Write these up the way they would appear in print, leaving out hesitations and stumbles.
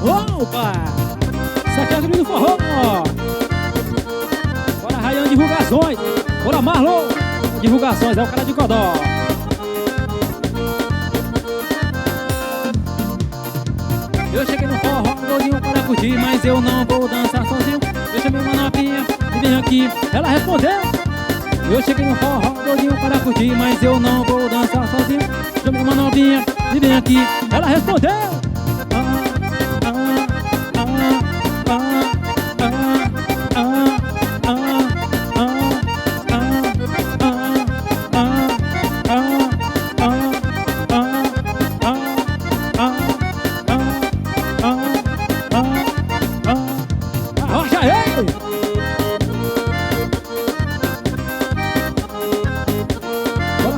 Opa! Isso aqui é o Grito do Forró, ó. Bora, Raião, divulgações. Bora, Marlon. Divulgações, é o cara de Codó. Eu cheguei no forró, doidinho para curtir, mas eu não vou dançar sozinho. Eu chamei uma novinha e vem aqui, ela respondeu. Eu cheguei no forró, doidinho para curtir, mas eu não vou dançar sozinho. Chamei uma novinha e vem aqui, ela respondeu.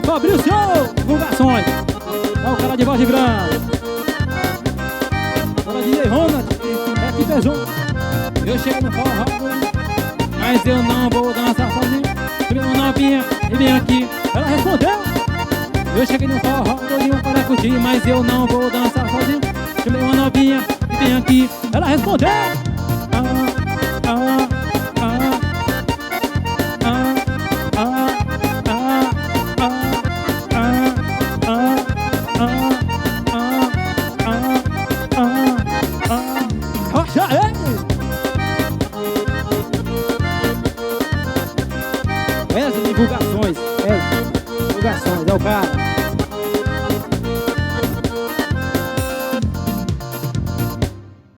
Fabrício, divulgações. É o cara de voz de grande. Bora, DJ Ronald. É aqui, Pezão. Eu chego no forró, mas eu não vou dançar sozinho. Chamei uma novinha e vem aqui, ela respondeu. Eu cheguei no forró, doidinho para curtir, mas eu não vou dançar sozinho. Chamei uma novinha e vem aqui, ela respondeu. Já é! Essa divulgações, é o cara.